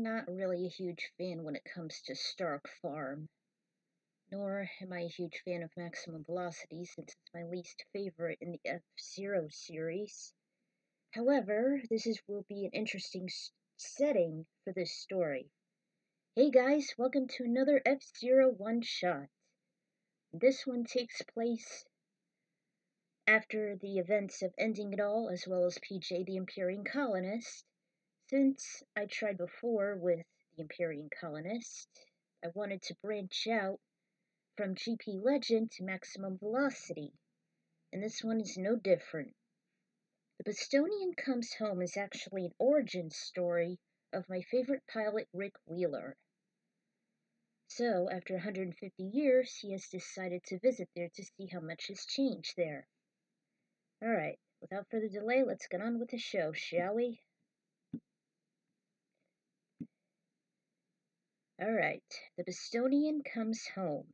not really a huge fan when it comes to Stark Farm, nor am I a huge fan of Maximum Velocity since it's my least favorite in the F-Zero series. However, will be an interesting setting for this story. Hey guys, welcome to another F-Zero one-shot. This one takes place after the events of Ending It All, as well as PJ the Empyrean Colonist. Since I tried before with the Empyrean Colonist, I wanted to branch out from GP Legend to Maximum Velocity, and this one is no different. The Bostonian Comes Home is actually an origin story of my favorite pilot, Rick Wheeler. So, after 150 years, he has decided to visit there to see how much has changed there. Alright, without further delay, let's get on with the show, shall we? Alright, the Bostonian Comes Home.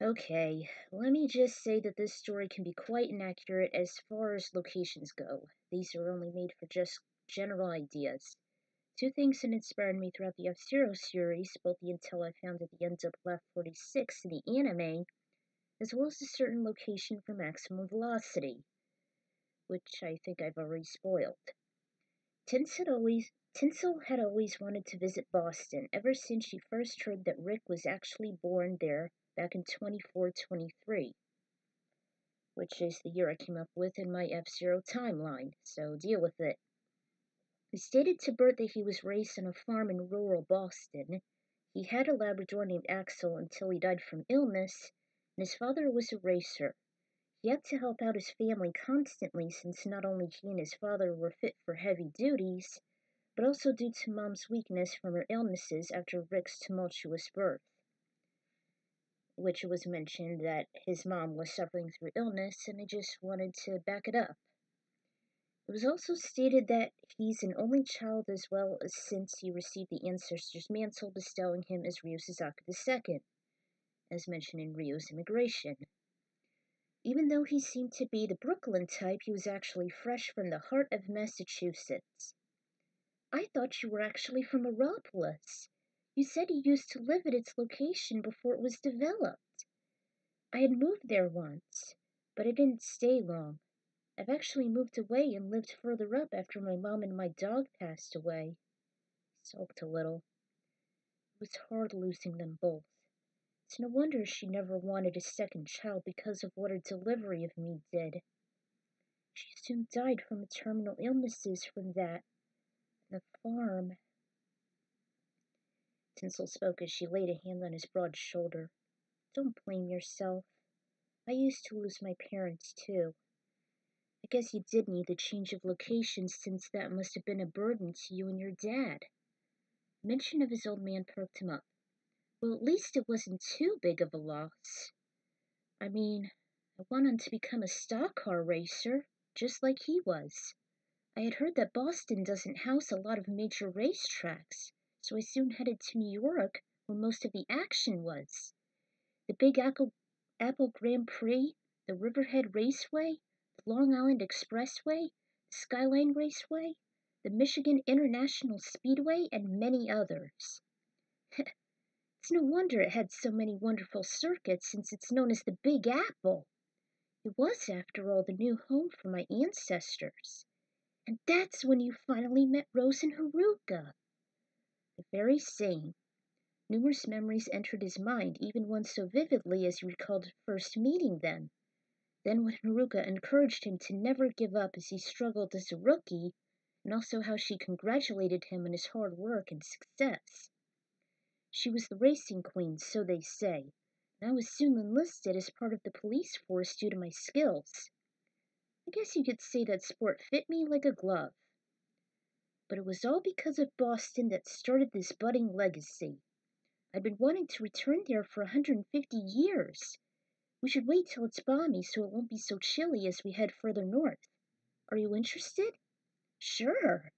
Okay, let me just say that this story can be quite inaccurate as far as locations go. These are only made for just general ideas. Two things that inspired me throughout the F-Zero series, both the intel I found at the end of Left 46 in the anime, as well as a certain location for Maximum Velocity, which I think I've already spoiled. Tinsel had always wanted to visit Boston ever since she first heard that Rick was actually born there back in 2423, which is the year I came up with in my F-Zero timeline, so deal with it. He stated to Bert that he was raised on a farm in rural Boston. He had a Labrador named Axel until he died from illness, and his father was a racer. He had to help out his family constantly since not only he and his father were fit for heavy duties, but also due to Mom's weakness from her illnesses after Rick's tumultuous birth, which was mentioned that his mom was suffering through illness, and I just wanted to back it up. It was also stated that he's an only child as well as since he received the ancestor's mantle bestowing him as Ryo Suzaku II, as mentioned in Ryo's Immigration. Even though he seemed to be the Brooklyn type, he was actually fresh from the heart of Massachusetts. I thought you were actually from Aeropolis. You said you used to live at its location before it was developed. I had moved there once, but I didn't stay long. I've actually moved away and lived further up after my mom and my dog passed away. He sulked a little. It was hard losing them both. It's no wonder she never wanted a second child because of what her delivery of me did. She soon died from terminal illnesses from that. And the farm. Tinsel spoke as she laid a hand on his broad shoulder. Don't blame yourself. I used to lose my parents too. I guess you did need the change of location since that must have been a burden to you and your dad. Mention of his old man perked him up. Well, at least it wasn't too big of a loss. I mean, I went on to become a stock car racer, just like he was. I had heard that Boston doesn't house a lot of major racetracks, so I soon headed to New York, where most of the action was. The Big Apple Grand Prix, the Riverhead Raceway, the Long Island Expressway, the Skyline Raceway, the Michigan International Speedway, and many others. It's no wonder it had so many wonderful circuits since it's known as the Big Apple. It was, after all, the new home for my ancestors. And that's when you finally met Rose and Haruka. The very same. Numerous memories entered his mind, even one so vividly as he recalled first meeting them. Then when Haruka encouraged him to never give up as he struggled as a rookie, and also how she congratulated him on his hard work and success. She was the racing queen, so they say, and I was soon enlisted as part of the police force due to my skills. I guess you could say that sport fit me like a glove. But it was all because of Boston that started this budding legacy. I'd been wanting to return there for 150 years. We should wait till it's balmy so it won't be so chilly as we head further north. Are you interested? Sure.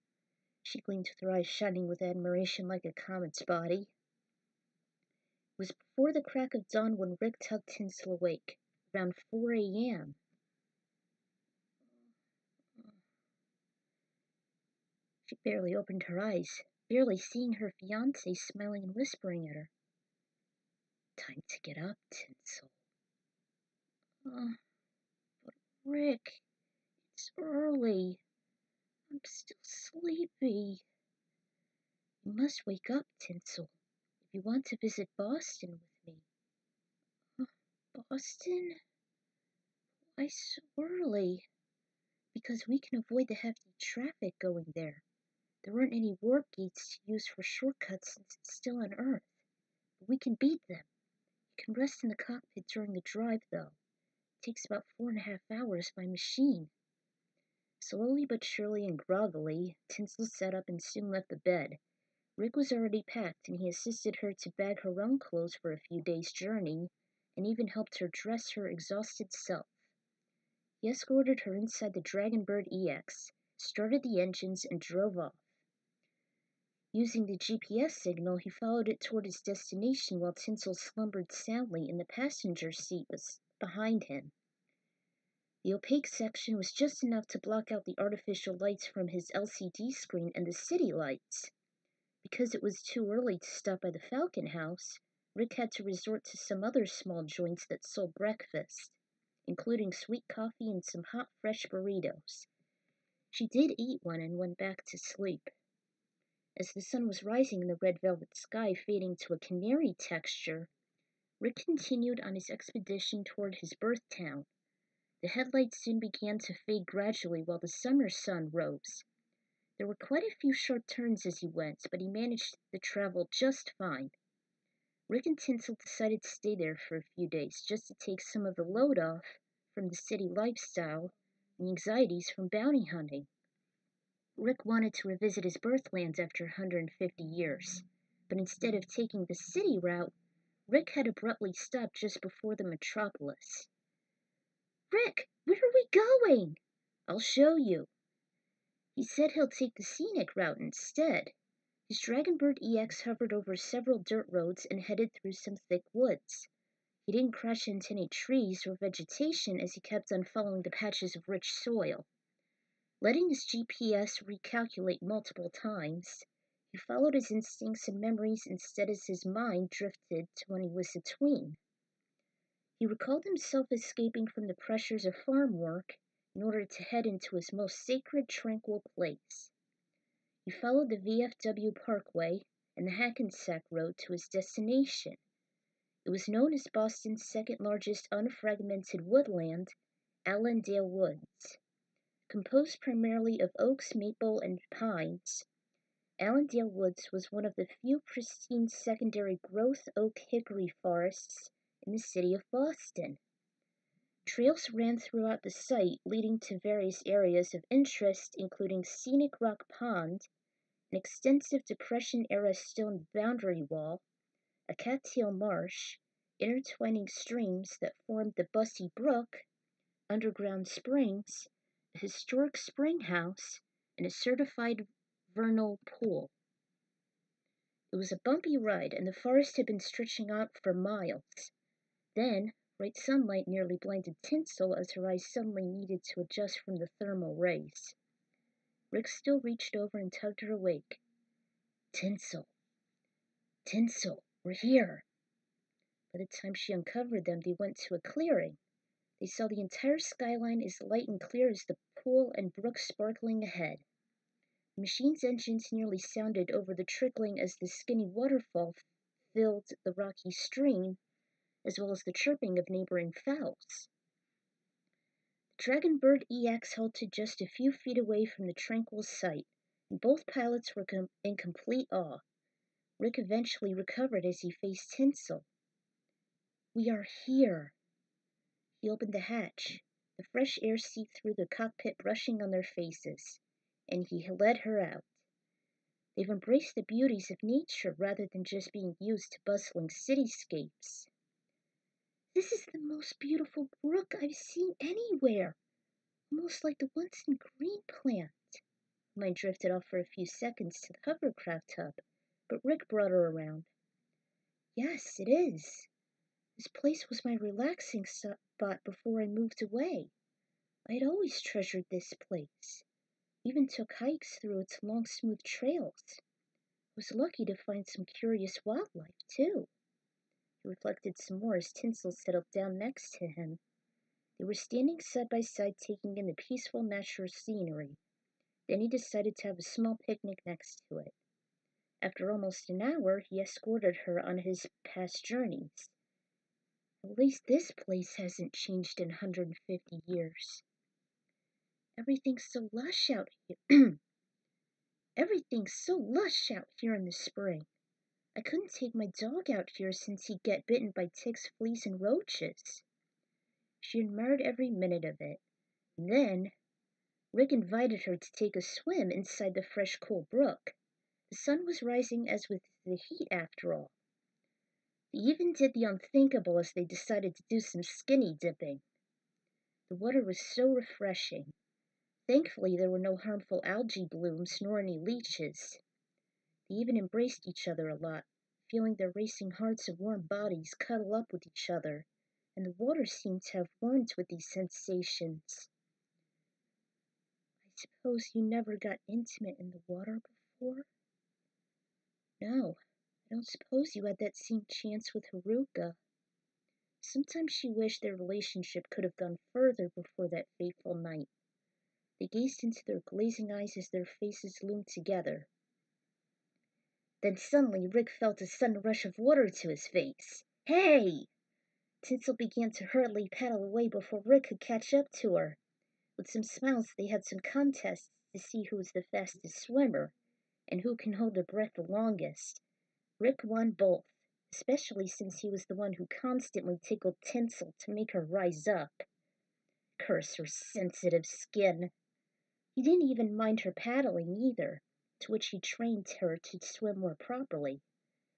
She gleamed with her eyes shining with admiration like a comet's body. It was before the crack of dawn when Rick tugged Tinsel awake, around 4 a.m. She barely opened her eyes, barely seeing her fiancé smiling and whispering at her. Time to get up, Tinsel. Uh, but Rick, it's early. I'm still sleepy. You must wake up, Tinsel, if you want to visit Boston with me. Boston? Why so early? Because we can avoid the hefty traffic going there. There aren't any warp gates to use for shortcuts since it's still on Earth. But we can beat them. You can rest in the cockpit during the drive, though. It takes about 4.5 hours by machine. Slowly but surely and groggily, Tinsel sat up and soon left the bed. Rick was already packed, and he assisted her to bag her own clothes for a few days' journey, and even helped her dress her exhausted self. He escorted her inside the Dragonbird EX, started the engines, and drove off. Using the GPS signal, he followed it toward his destination while Tinsel slumbered soundly in the passenger seat behind him. The opaque section was just enough to block out the artificial lights from his LCD screen and the city lights. Because it was too early to stop by the Falcon House, Rick had to resort to some other small joints that sold breakfast, including sweet coffee and some hot, fresh burritos. She did eat one and went back to sleep. As the sun was rising in the red velvet sky, fading to a canary texture, Rick continued on his expedition toward his birth town. The headlights soon began to fade gradually while the summer sun rose. There were quite a few sharp turns as he went, but he managed the travel just fine. Rick and Tinsel decided to stay there for a few days just to take some of the load off from the city lifestyle and the anxieties from bounty hunting. Rick wanted to revisit his birthlands after 150 years, but instead of taking the city route, Rick had abruptly stopped just before the metropolis. Rick, where are we going? I'll show you. He said he'll take the scenic route instead. His Dragonbird EX hovered over several dirt roads and headed through some thick woods. He didn't crash into any trees or vegetation as he kept on following the patches of rich soil. Letting his GPS recalculate multiple times, he followed his instincts and memories instead as his mind drifted to when he was a tween. He recalled himself escaping from the pressures of farm work in order to head into his most sacred, tranquil place. He followed the VFW Parkway and the Hackensack Road to his destination. It was known as Boston's second largest unfragmented woodland, Allendale Woods. Composed primarily of oaks, maple, and pines, Allendale Woods was one of the few pristine secondary growth oak hickory forests in the city of Boston. Trails ran throughout the site, leading to various areas of interest, including Scenic Rock Pond, an extensive Depression-era stone boundary wall, a cattail marsh, intertwining streams that formed the Bussy Brook, underground springs, a historic spring house, and a certified vernal pool. It was a bumpy ride, and the forest had been stretching out for miles. Then, bright sunlight nearly blinded Tinsel as her eyes suddenly needed to adjust from the thermal rays. Rick still reached over and tugged her awake. Tinsel, Tinsel, we're here. By the time she uncovered them, they went to a clearing. They saw the entire skyline as light and clear as the pool and brook sparkling ahead. The machine's engines nearly sounded over the trickling as the skinny waterfall filled the rocky stream, as well as the chirping of neighboring fowls. The Dragonbird EX halted just a few feet away from the tranquil sight, and both pilots were in complete awe. Rick eventually recovered as he faced Tinsel. We are here. He opened the hatch, the fresh air seeped through the cockpit brushing on their faces, and he led her out. They've embraced the beauties of nature rather than just being used to bustling cityscapes. This is the most beautiful brook I've seen anywhere, almost like the ones in Greenplant. Mine drifted off for a few seconds to the hovercraft hub, but Rick brought her around. Yes, it is. This place was my relaxing spot before I moved away. I had always treasured this place. We even took hikes through its long, smooth trails. I was lucky to find some curious wildlife, too. He reflected some more as Tinsel settled down next to him. They were standing side by side taking in the peaceful natural scenery. Then he decided to have a small picnic next to it. After almost an hour, he escorted her on his past journeys. At least this place hasn't changed in 150 years. Everything's so lush out here. Everything's so lush out here in the spring. I couldn't take my dog out here since he'd get bitten by ticks, fleas, and roaches. She admired every minute of it. And then, Rick invited her to take a swim inside the fresh, cool brook. The sun was rising as with the heat after all. They even did the unthinkable as they decided to do some skinny dipping. The water was so refreshing. Thankfully, there were no harmful algae blooms nor any leeches. They even embraced each other a lot, feeling their racing hearts and warm bodies cuddle up with each other, and the water seemed to have warmed with these sensations. I suppose you never got intimate in the water before? No, I don't suppose you had that same chance with Haruka. Sometimes she wished their relationship could have gone further before that fateful night. They gazed into their glazing eyes as their faces loomed together. Then suddenly Rick felt a sudden rush of water to his face. Hey! Tinsel began to hurriedly paddle away before Rick could catch up to her. With some smiles, they had some contests to see who was the fastest swimmer and who can hold their breath the longest. Rick won both, especially since he was the one who constantly tickled Tinsel to make her rise up. Curse her sensitive skin. He didn't even mind her paddling either, to which he trained her to swim more properly.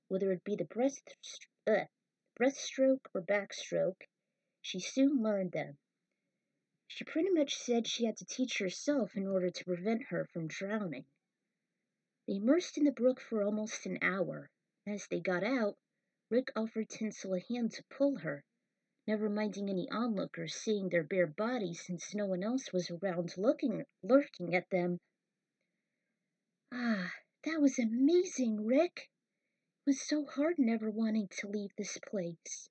Whether it be the breaststroke or backstroke, she soon learned them. She pretty much said she had to teach herself in order to prevent her from drowning. They immersed in the brook for almost an hour. As they got out, Rick offered Tinsel a hand to pull her, never minding any onlookers seeing their bare bodies since no one else was around lurking at them. Ah, that was amazing, Rick. It was so hard never wanting to leave this place.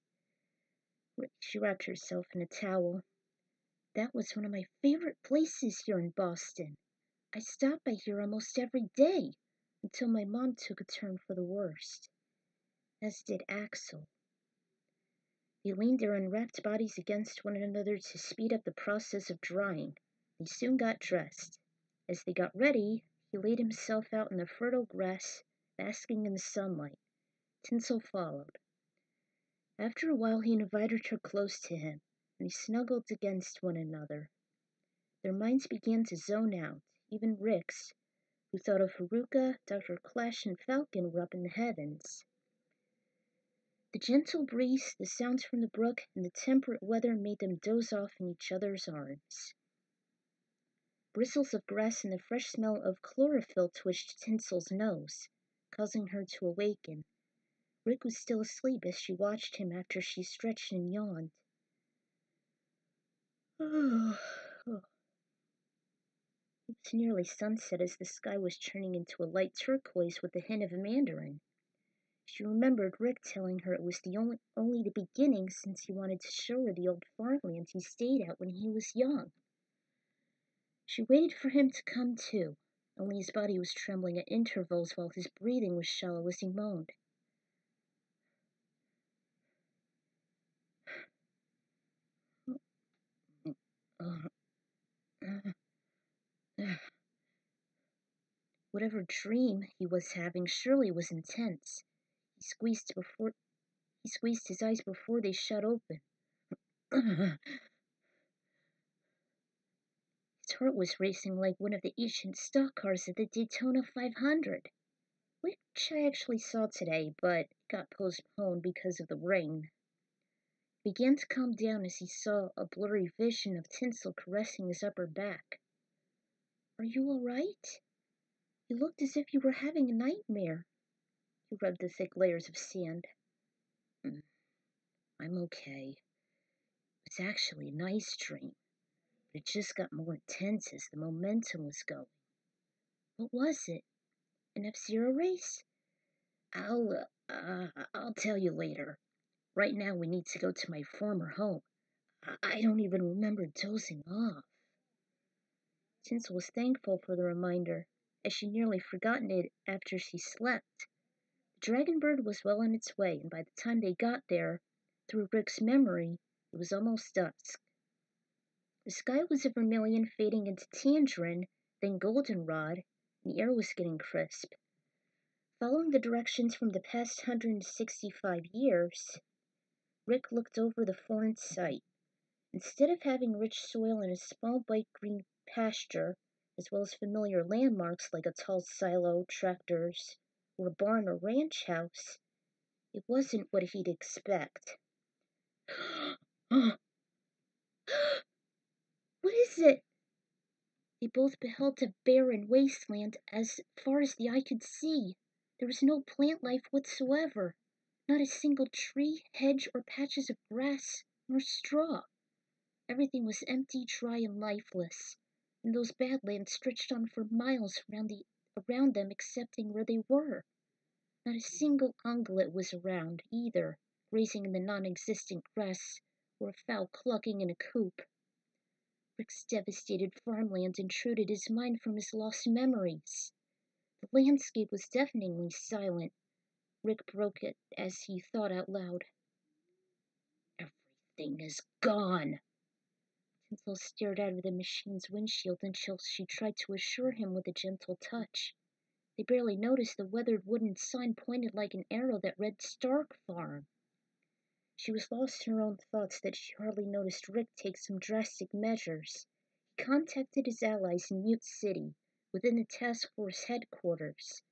She wrapped herself in a towel. That was one of my favorite places here in Boston. I stopped by here almost every day until my mom took a turn for the worst, as did Axel. They leaned their unwrapped bodies against one another to speed up the process of drying. They soon got dressed. As they got ready, he laid himself out in the fertile grass, basking in the sunlight. Tinsel followed. After a while, he invited her close to him, and they snuggled against one another. Their minds began to zone out, even Rick's, who thought of Haruka, Dr. Clash, and Falcon were up in the heavens. The gentle breeze, the sounds from the brook, and the temperate weather made them doze off in each other's arms. Bristles of grass and the fresh smell of chlorophyll twitched Tinsel's nose, causing her to awaken. Rick was still asleep as she watched him after she stretched and yawned. It was nearly sunset as the sky was turning into a light turquoise with a hint of a mandarin. She remembered Rick telling her it was only the beginning since he wanted to show her the old farmland he stayed at when he was young. She waited for him to come to, only his body was trembling at intervals while his breathing was shallow as he moaned. Whatever dream he was having surely was intense. He squeezed his eyes before they shut open. His heart was racing like one of the ancient stock cars at the Daytona 500, which I actually saw today, but got postponed because of the rain. He began to calm down as he saw a blurry vision of Tinsel caressing his upper back. Are you all right? You looked as if you were having a nightmare. He rubbed the thick layers of sand. I'm okay. It's actually a nice dream, but it just got more intense as the momentum was going. What was it? An F-Zero race? I'll tell you later. Right now we need to go to my former home. I don't even remember dozing off. Tinsel was thankful for the reminder, as she'd nearly forgotten it after she slept. The dragon bird was well on its way, and by the time they got there, through Rick's memory, it was almost dusk. The sky was a vermilion fading into tangerine, then goldenrod, and the air was getting crisp. Following the directions from the past 165 years, Rick looked over the foreign site. Instead of having rich soil and a small bright green pasture, as well as familiar landmarks like a tall silo, tractors, or a barn or ranch house, it wasn't what he'd expect. What is it? They both beheld a barren wasteland as far as the eye could see. There was no plant life whatsoever, not a single tree, hedge, or patches of grass, nor straw. Everything was empty, dry, and lifeless, and those badlands stretched on for miles around them excepting where they were. Not a single ungulate was around, either, grazing in the non-existent grass, or a fowl clucking in a coop. Rick's devastated farmland intruded his mind from his lost memories. The landscape was deafeningly silent. Rick broke it as he thought out loud. Everything is gone. Tinsel stared out of the machine's windshield until she tried to assure him with a gentle touch. They barely noticed the weathered wooden sign pointed like an arrow that read Stark Farm. She was lost in her own thoughts that she hardly noticed Rick take some drastic measures. He contacted his allies in Mute City, within the task force headquarters.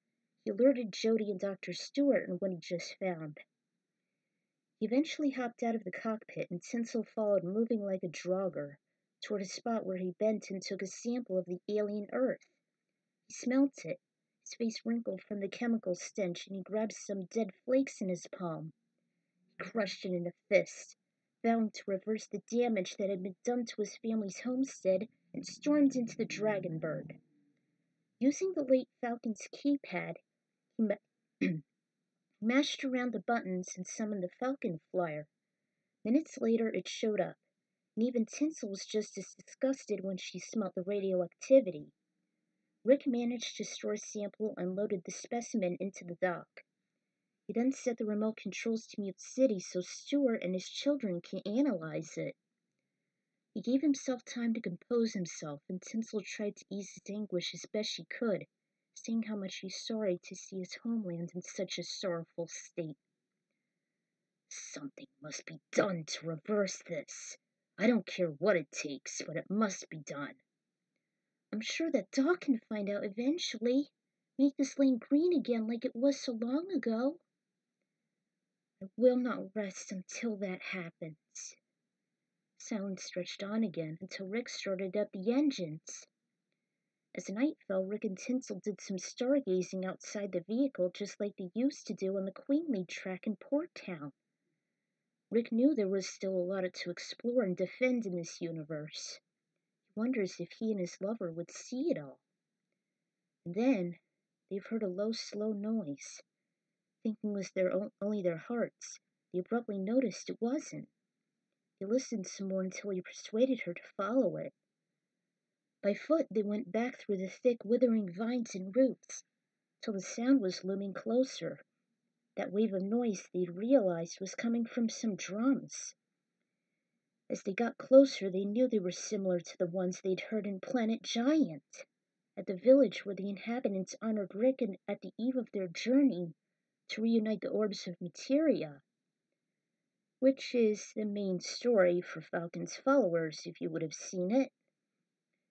He alerted Jody and Dr. Stewart on what he just found. He eventually hopped out of the cockpit, and Tinsel followed, moving like a drogger, toward a spot where he bent and took a sample of the alien earth. He smelt it. His face wrinkled from the chemical stench, and he grabbed some dead flakes in his palm. He crushed it in a fist, vowing to reverse the damage that had been done to his family's homestead, and stormed into the Dragon Bird. Using the late Falcon's keypad, he mashed around the buttons and summoned the Falcon Flyer. Minutes later, it showed up, and even Tinsel was just as disgusted when she smelt the radioactivity. Rick managed to store a sample and loaded the specimen into the dock. He then set the remote controls to Mute City so Stewart and his children can analyze it. He gave himself time to compose himself, and Tinsel tried to ease his anguish as best she could, saying how much he's sorry to see his homeland in such a sorrowful state. Something must be done to reverse this. I don't care what it takes, but it must be done. I'm sure that Doc can find out eventually. Make this land green again like it was so long ago. I will not rest until that happens. Silence stretched on again until Rick started up the engines. As night fell, Rick and Tinsel did some stargazing outside the vehicle just like they used to do on the Queenly track in Port Town. Rick knew there was still a lot to explore and defend in this universe. He wonders if he and his lover would see it all. And then they've heard a low, slow noise. Thinking it was only their hearts, they abruptly noticed it wasn't. He listened some more until he persuaded her to follow it. By foot, they went back through the thick, withering vines and roots, till the sound was looming closer. That wave of noise they'd realized was coming from some drums. As they got closer, they knew they were similar to the ones they'd heard in Planet Giant, at the village where the inhabitants honored Rick at the eve of their journey to reunite the orbs of materia, which is the main story for Falcon's followers, if you would have seen it.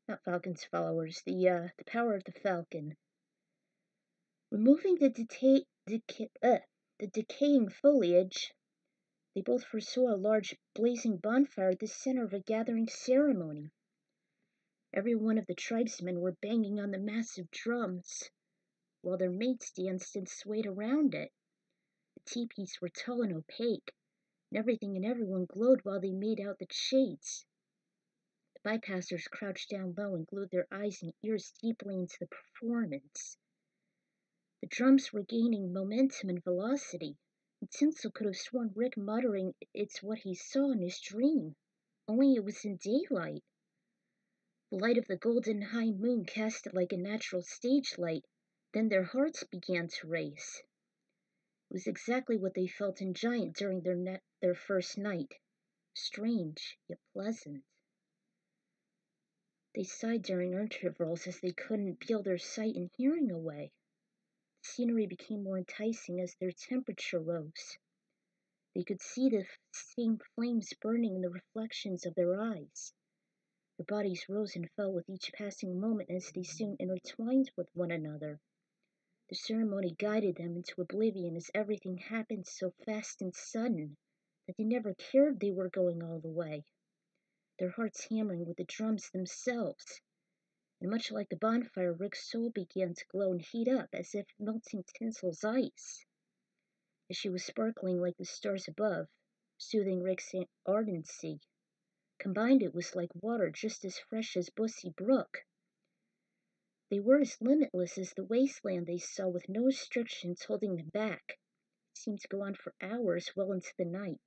Not Falcon's followers, the power of the Falcon. Removing the decaying foliage, they both foresaw a large blazing bonfire at the center of a gathering ceremony. Every one of the tribesmen were banging on the massive drums, while their mates danced and swayed around it. The teepees were tall and opaque, and everything and everyone glowed while they made out the shades. The Bypassers crouched down low and glued their eyes and ears deeply into the performance. The drums were gaining momentum and velocity, and Tinsel could have sworn Rick muttering it's what he saw in his dream, only it was in daylight. The light of the golden high moon cast it like a natural stage light, then their hearts began to race. It was exactly what they felt in Giant during their first night. Strange, yet pleasant. They sighed during intervals as they couldn't peel their sight and hearing away. The scenery became more enticing as their temperature rose. They could see the same flames burning in the reflections of their eyes. Their bodies rose and fell with each passing moment as they soon intertwined with one another. The ceremony guided them into oblivion as everything happened so fast and sudden that they never cared they were going all the way, their hearts hammering with the drums themselves. And much like the bonfire, Rick's soul began to glow and heat up as if melting Tinsel's ice. As she was sparkling like the stars above, soothing Rick's ardency. Combined, it was like water just as fresh as Bussy Brook. They were as limitless as the wasteland they saw, with no restrictions holding them back. It seemed to go on for hours, well into the night.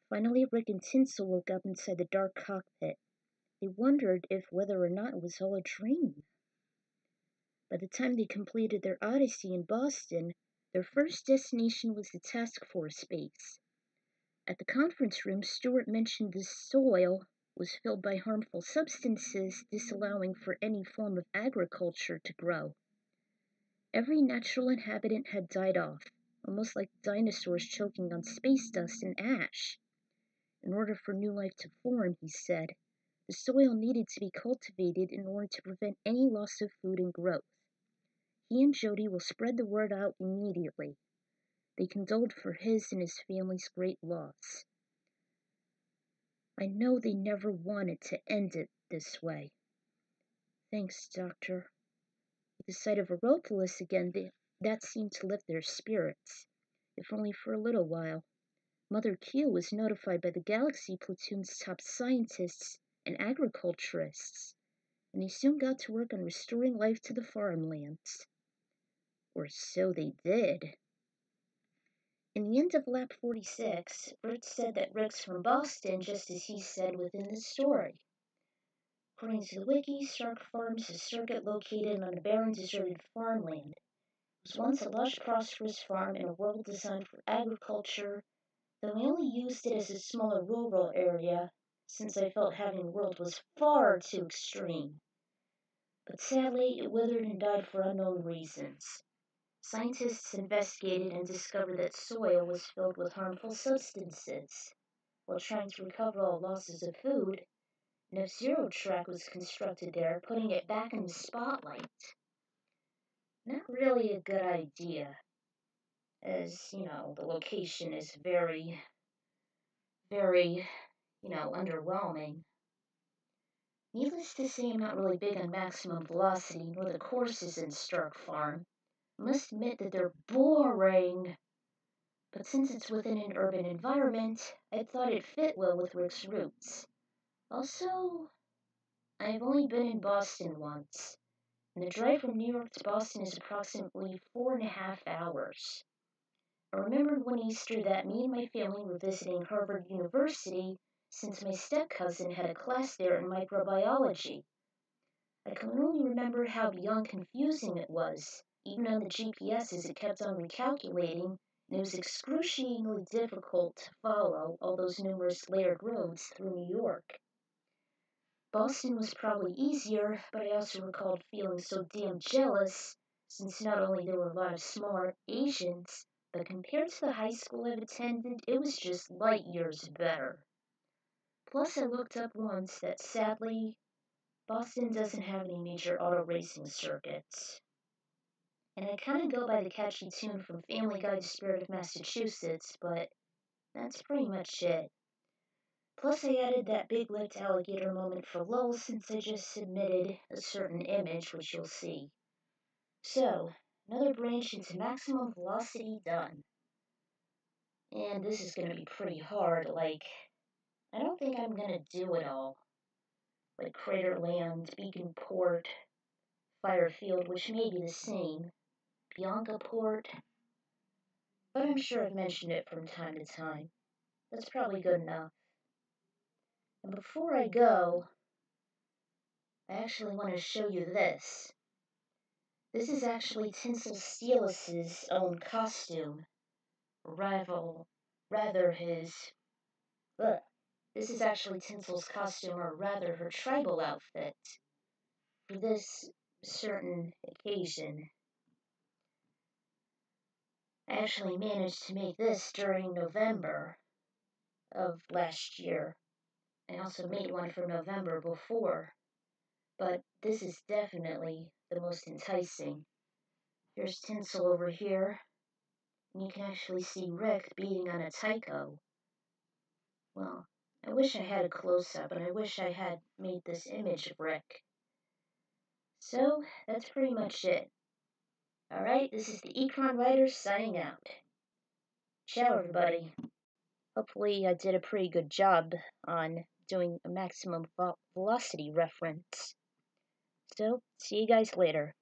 Finally, Rick and Tinsel woke up inside the dark cockpit. They wondered if whether or not it was all a dream. By the time they completed their odyssey in Boston, their first destination was the task force base. At the conference room, Stewart mentioned the soil was filled by harmful substances, disallowing for any form of agriculture to grow. Every natural inhabitant had died off, almost like dinosaurs choking on space dust and ash. In order for new life to form, he said, the soil needed to be cultivated in order to prevent any loss of food and growth. He and Jody will spread the word out immediately. They condoled for his and his family's great loss. I know they never wanted to end it this way. Thanks, Doctor. With the sight of Aeropolis again, that seemed to lift their spirits, if only for a little while. Mother Q was notified by the Galaxy Platoon's top scientists and agriculturists, and they soon got to work on restoring life to the farmlands. Or so they did. In the end of lap 46, Bert said that Rick's from Boston, just as he said within the story. According to the wiki, Stark Farms is a circuit located on a barren, deserted farmland. It was once a lush, prosperous farm in a world designed for agriculture, though I only used it as a smaller rural area, since I felt having a world was far too extreme. But sadly, it withered and died for unknown reasons. Scientists investigated and discovered that soil was filled with harmful substances. While trying to recover all losses of food, an F-Zero track was constructed there, putting it back in the spotlight. Not really a good idea, as, the location is very, very, underwhelming. Needless to say, I'm not really big on maximum velocity, nor the courses in Stark Farm. I must admit that they're boring. But since it's within an urban environment, I thought it fit well with Rick's roots. Also, I've only been in Boston once, and the drive from New York to Boston is approximately 4.5 hours. I remembered one Easter that me and my family were visiting Harvard University since my step-cousin had a class there in microbiology. I can only remember how beyond confusing it was, even on the GPS as it kept on recalculating, and it was excruciatingly difficult to follow all those numerous layered roads through New York. Boston was probably easier, but I also recalled feeling so damn jealous, since not only there were a lot of smart Asians, but compared to the high school I've attended, it was just light years better. Plus, I looked up once that sadly, Boston doesn't have any major auto racing circuits. And I kind of go by the catchy tune from Family Guy's Spirit of Massachusetts, but that's pretty much it. Plus, I added that big-lipped alligator moment for lulz since I just submitted a certain image, which you'll see. So, another branch into maximum velocity done. And this is going to be pretty hard, I don't think I'm going to do it all. like Craterland, Beacon Port, Firefield, which may be the same, Bianca Port, but I'm sure I've mentioned it from time to time. That's probably good enough. And before I go, I actually want to show you this. This is actually Tinsel Steelis's own costume. Rather his... Ugh. This is actually Tinsel's costume, or rather her tribal outfit, for this certain occasion. I actually managed to make this during November of last year. I also made one for November before, but this is definitely the most enticing. Here's Tinsel over here, and you can actually see Rick beating on a taiko. Well, I wish I had a close-up, and I wish I had made this image of Rick. So, that's pretty much it. Alright, this is the Ecron Writer signing out. Ciao, everybody. Hopefully I did a pretty good job on doing a maximum velocity reference. So, see you guys later.